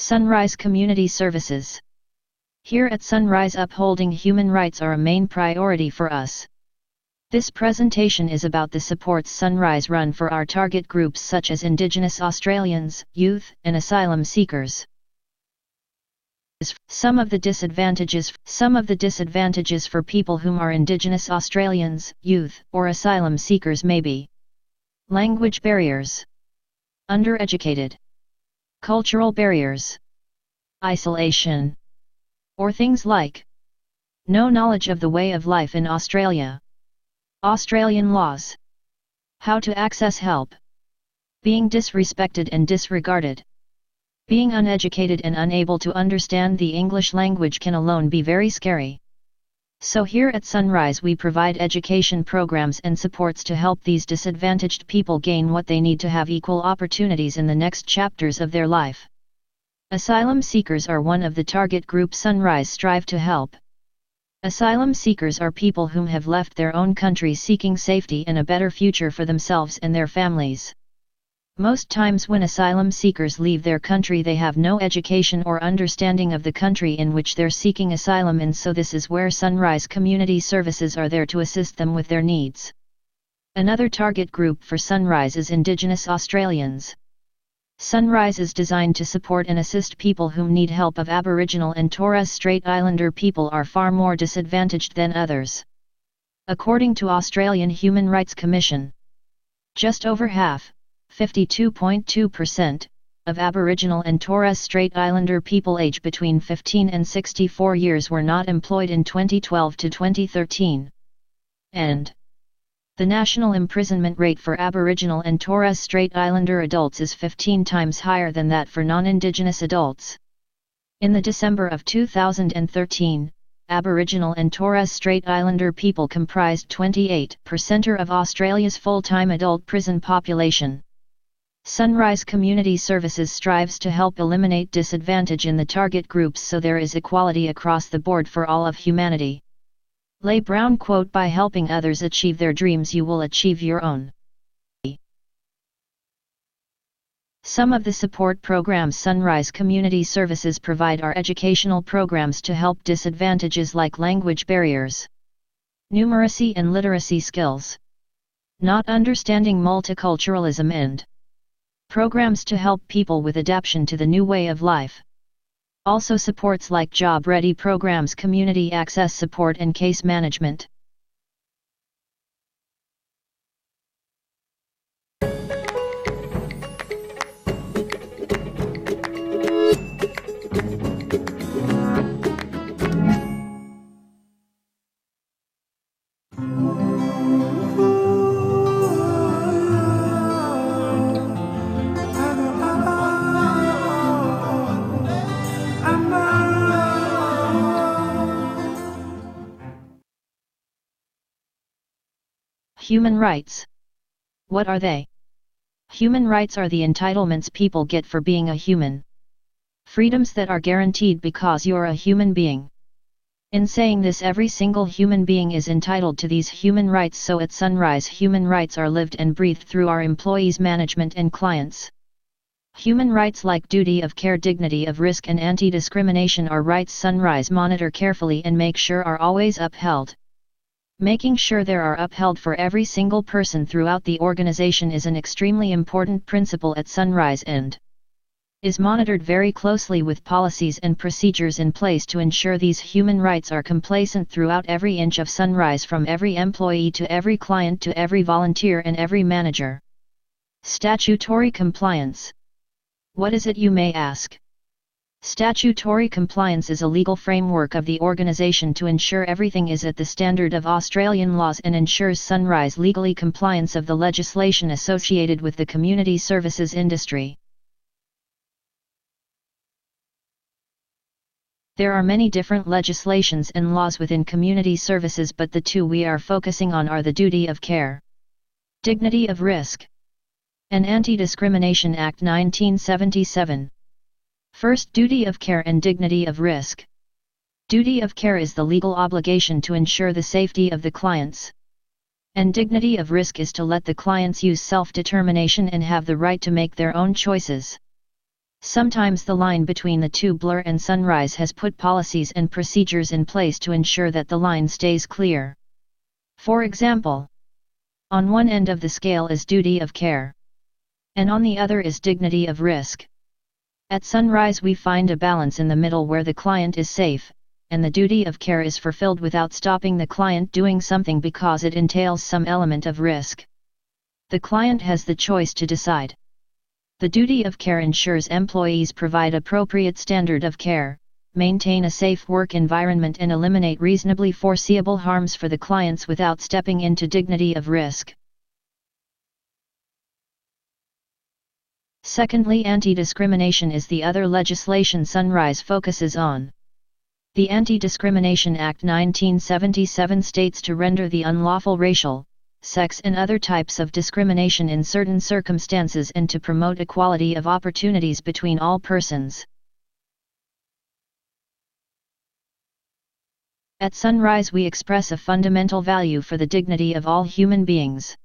Sunrise Community Services. Here at Sunrise, upholding human rights are a main priority for us. This presentation is about the supports Sunrise run for our target groups such as Indigenous Australians, youth, and asylum seekers. Some of the disadvantages for people whom are Indigenous Australians, youth, or asylum seekers may be language barriers, undereducated, cultural barriers, isolation, or things like no knowledge of the way of life in Australia, Australian laws, how to access help, being disrespected and disregarded. Being uneducated and unable to understand the English language can alone be very scary. So here at Sunrise we provide education programs and supports to help these disadvantaged people gain what they need to have equal opportunities in the next chapters of their life. Asylum seekers are one of the target group Sunrise strive to help. Asylum seekers are people whom have left their own countries seeking safety and a better future for themselves and their families. Most times when asylum seekers leave their country they have no education or understanding of the country in which they're seeking asylum in, so this is where Sunrise Community Services are there to assist them with their needs. Another target group for Sunrise is Indigenous Australians. Sunrise is designed to support and assist people whom need help. Of Aboriginal and Torres Strait Islander people are far more disadvantaged than others. According to Australian Human Rights Commission, just over half, 52.2%, of Aboriginal and Torres Strait Islander people aged between 15 and 64 years were not employed in 2012 to 2013. And the national imprisonment rate for Aboriginal and Torres Strait Islander adults is 15 times higher than that for non-Indigenous adults. In the December of 2013, Aboriginal and Torres Strait Islander people comprised 28% of Australia's full-time adult prison population. Sunrise Community Services strives to help eliminate disadvantage in the target groups so there is equality across the board for all of humanity. Les Brown quote: "By helping others achieve their dreams you will achieve your own." Some of the support programs Sunrise Community Services provide are educational programs to help disadvantages like language barriers, numeracy and literacy skills, not understanding multiculturalism, and programs to help people with adaptation to the new way of life. Also supports like job-ready programs, community access support and case management. Human rights. What are they? Human rights are the entitlements people get for being a human. Freedoms that are guaranteed because you're a human being. In saying this, every single human being is entitled to these human rights, so at Sunrise human rights are lived and breathed through our employees, management and clients. Human rights like duty of care, dignity of risk and anti-discrimination are rights Sunrise monitor carefully and make sure are always upheld. Making sure they are upheld for every single person throughout the organization is an extremely important principle at Sunrise and is monitored very closely with policies and procedures in place to ensure these human rights are complacent throughout every inch of Sunrise, from every employee to every client to every volunteer and every manager. Statutory compliance. What is it, you may ask? Statutory compliance is a legal framework of the organization to ensure everything is at the standard of Australian laws and ensures Sunrise legally compliance of the legislation associated with the community services industry. There are many different legislations and laws within community services, but the two we are focusing on are the Duty of Care, Dignity of Risk, and Anti-Discrimination Act 1977. First, duty of care and dignity of risk. Duty of care is the legal obligation to ensure the safety of the clients, and dignity of risk is to let the clients use self-determination and have the right to make their own choices. Sometimes the line between the two blur, and Sunrise has put policies and procedures in place to ensure that the line stays clear. For example, on one end of the scale is duty of care, and on the other is dignity of risk. At Sunrise we find a balance in the middle where the client is safe, and the duty of care is fulfilled without stopping the client doing something because it entails some element of risk. The client has the choice to decide. The duty of care ensures employees provide appropriate standard of care, maintain a safe work environment and eliminate reasonably foreseeable harms for the clients without stepping into dignity of risk. Secondly, anti-discrimination is the other legislation Sunrise focuses on. The Anti-Discrimination Act 1977 states to render the unlawful racial, sex and other types of discrimination in certain circumstances and to promote equality of opportunities between all persons. At Sunrise we express a fundamental value for the dignity of all human beings.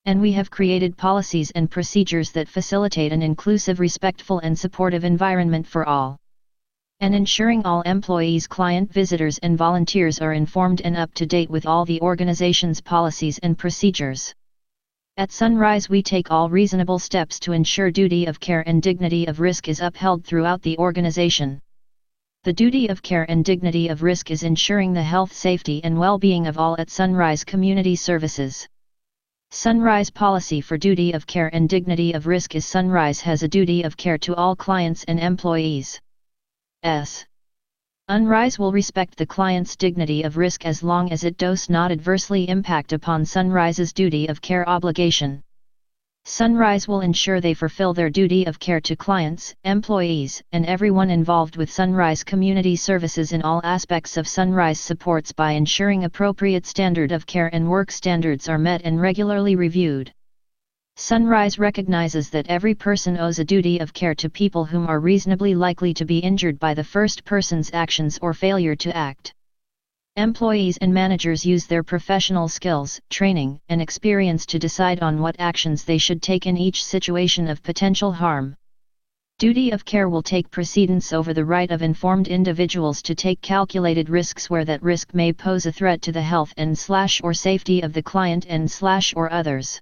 And we have created policies and procedures that facilitate an inclusive, respectful and supportive environment for all. And ensuring all employees, client, visitors and volunteers are informed and up to date with all the organization's policies and procedures. At Sunrise we take all reasonable steps to ensure duty of care and dignity of risk is upheld throughout the organization. The duty of care and dignity of risk is ensuring the health, safety and well-being of all at Sunrise Community Services. Sunrise policy for duty of care and dignity of risk is Sunrise has a duty of care to all clients and employees. Sunrise will respect the client's dignity of risk as long as it does not adversely impact upon Sunrise's duty of care obligation. Sunrise will ensure they fulfill their duty of care to clients, employees, and everyone involved with Sunrise Community Services in all aspects of Sunrise supports by ensuring appropriate standard of care and work standards are met and regularly reviewed. Sunrise recognizes that every person owes a duty of care to people whom are reasonably likely to be injured by the first person's actions or failure to act. Employees and managers use their professional skills, training, and experience to decide on what actions they should take in each situation of potential harm. Duty of care will take precedence over the right of informed individuals to take calculated risks where that risk may pose a threat to the health and/or safety of the client and/or others.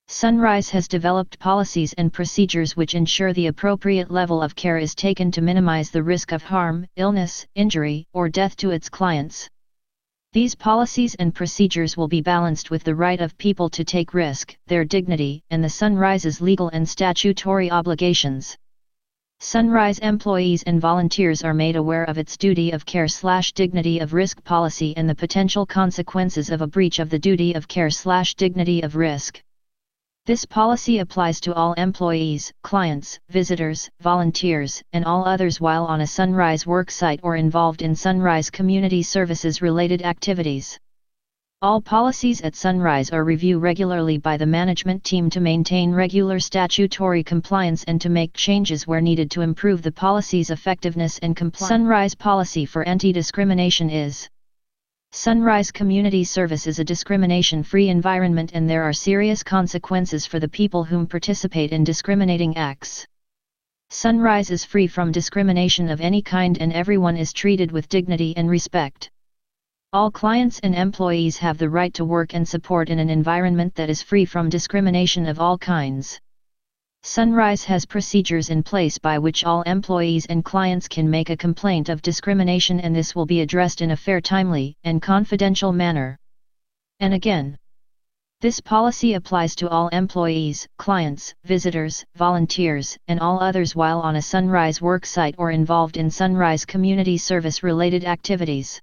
Sunrise has developed policies and procedures which ensure the appropriate level of care is taken to minimize the risk of harm, illness, injury, or death to its clients. These policies and procedures will be balanced with the right of people to take risk, their dignity, and the Sunrise's legal and statutory obligations. Sunrise employees and volunteers are made aware of its duty of care/dignity of risk policy and the potential consequences of a breach of the duty of care/dignity of risk. This policy applies to all employees, clients, visitors, volunteers, and all others while on a Sunrise worksite or involved in Sunrise Community Services related activities. All policies at Sunrise are reviewed regularly by the management team to maintain regular statutory compliance and to make changes where needed to improve the policy's effectiveness and compliance. Sunrise policy for anti-discrimination is: Sunrise Community Service is a discrimination-free environment and there are serious consequences for the people whom participate in discriminating acts. Sunrise is free from discrimination of any kind and everyone is treated with dignity and respect. All clients and employees have the right to work and support in an environment that is free from discrimination of all kinds. Sunrise has procedures in place by which all employees and clients can make a complaint of discrimination and this will be addressed in a fair, timely, and confidential manner. And again, this policy applies to all employees, clients, visitors, volunteers, and all others while on a Sunrise worksite or involved in Sunrise Community Service related activities.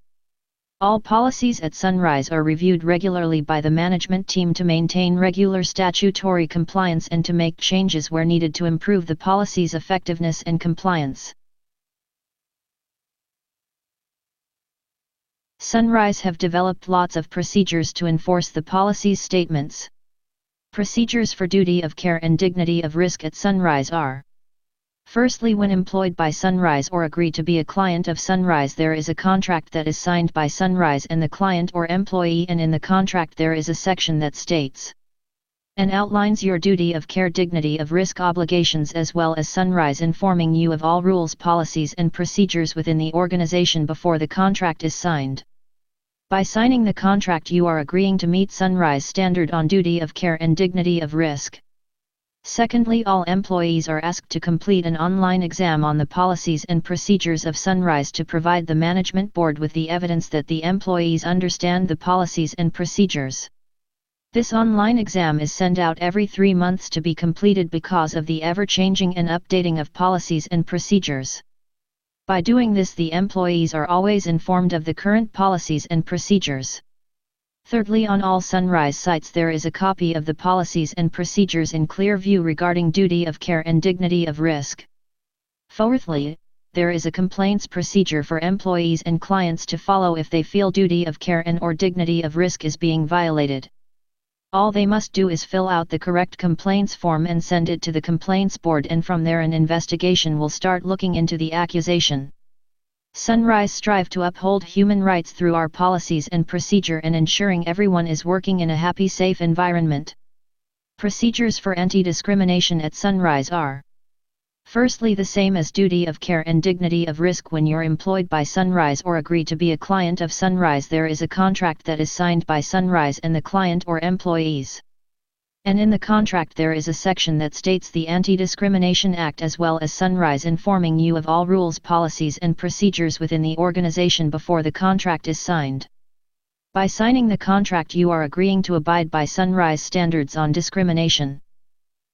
All policies at Sunrise are reviewed regularly by the management team to maintain regular statutory compliance and to make changes where needed to improve the policy's effectiveness and compliance. Sunrise have developed lots of procedures to enforce the policy's statements. Procedures for duty of care and dignity of risk at Sunrise are: firstly, when employed by Sunrise or agree to be a client of Sunrise, there is a contract that is signed by Sunrise and the client or employee, and in the contract there is a section that states and outlines your duty of care, dignity of risk obligations, as well as Sunrise informing you of all rules, policies and procedures within the organization before the contract is signed. By signing the contract, you are agreeing to meet Sunrise standard on duty of care and dignity of risk. Secondly, all employees are asked to complete an online exam on the policies and procedures of Sunrise to provide the management board with the evidence that the employees understand the policies and procedures. This online exam is sent out every 3 months to be completed because of the ever-changing and updating of policies and procedures. By doing this, the employees are always informed of the current policies and procedures. Thirdly, on all Sunrise sites there is a copy of the policies and procedures in clear view regarding duty of care and dignity of risk. Fourthly, there is a complaints procedure for employees and clients to follow if they feel duty of care and or dignity of risk is being violated. All they must do is fill out the correct complaints form and send it to the complaints board, and from there an investigation will start looking into the accusation. Sunrise strive to uphold human rights through our policies and procedure and ensuring everyone is working in a happy, safe environment. Procedures for anti-discrimination at Sunrise are: firstly, the same as duty of care and dignity of risk. When you're employed by Sunrise or agree to be a client of Sunrise, there is a contract that is signed by Sunrise and the client or employees. And in the contract there is a section that states the Anti-Discrimination Act, as well as Sunrise informing you of all rules, policies and procedures within the organization before the contract is signed. By signing the contract, you are agreeing to abide by Sunrise standards on discrimination.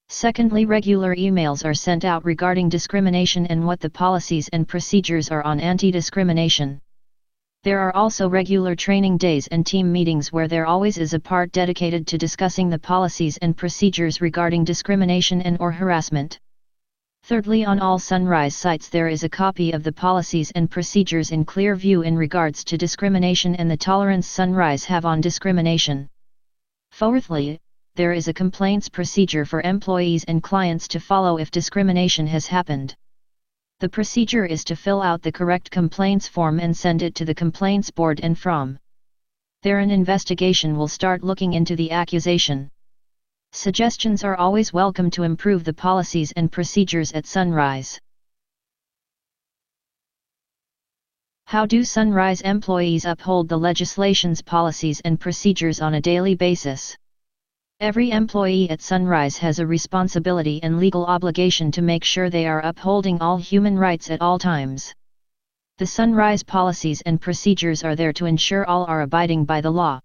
Secondly, regular emails are sent out regarding discrimination and what the policies and procedures are on anti-discrimination. There are also regular training days and team meetings where there always is a part dedicated to discussing the policies and procedures regarding discrimination and or harassment. Thirdly, on all Sunrise sites there is a copy of the policies and procedures in clear view in regards to discrimination and the tolerance Sunrise have on discrimination. Fourthly, there is a complaints procedure for employees and clients to follow if discrimination has happened. The procedure is to fill out the correct complaints form and send it to the complaints board, and from there an investigation will start looking into the accusation. Suggestions are always welcome to improve the policies and procedures at Sunrise. How do Sunrise employees uphold the legislation's policies and procedures on a daily basis? Every employee at Sunrise has a responsibility and legal obligation to make sure they are upholding all human rights at all times. The Sunrise policies and procedures are there to ensure all are abiding by the law.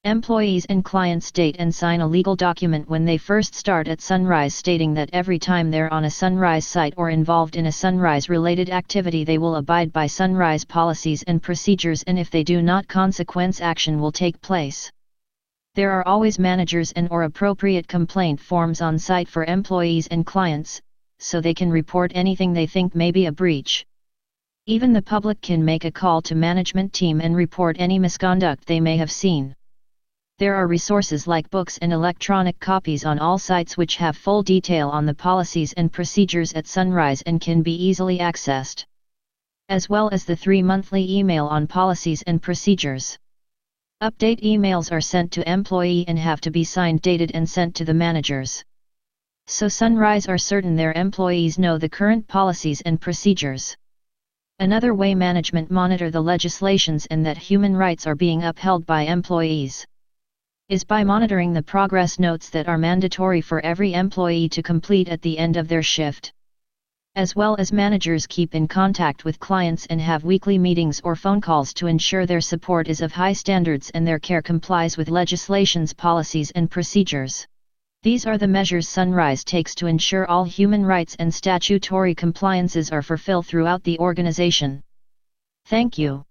Employees and clients date and sign a legal document when they first start at Sunrise, stating that every time they're on a Sunrise site or involved in a Sunrise-related activity they will abide by Sunrise policies and procedures, and if they do not, consequence action will take place. There are always managers and or appropriate complaint forms on site for employees and clients, so they can report anything they think may be a breach. Even the public can make a call to management team and report any misconduct they may have seen. There are resources like books and electronic copies on all sites which have full detail on the policies and procedures at Sunrise and can be easily accessed, as well as the 3 monthly email on policies and procedures. Update emails are sent to employee and have to be signed, dated and sent to the managers. So Sunrise are certain their employees know the current policies and procedures. Another way management monitor the legislations and that human rights are being upheld by employees is by monitoring the progress notes that are mandatory for every employee to complete at the end of their shift. As well as managers keep in contact with clients and have weekly meetings or phone calls to ensure their support is of high standards and their care complies with legislation's policies and procedures. These are the measures Sunrise takes to ensure all human rights and statutory compliances are fulfilled throughout the organization. Thank you.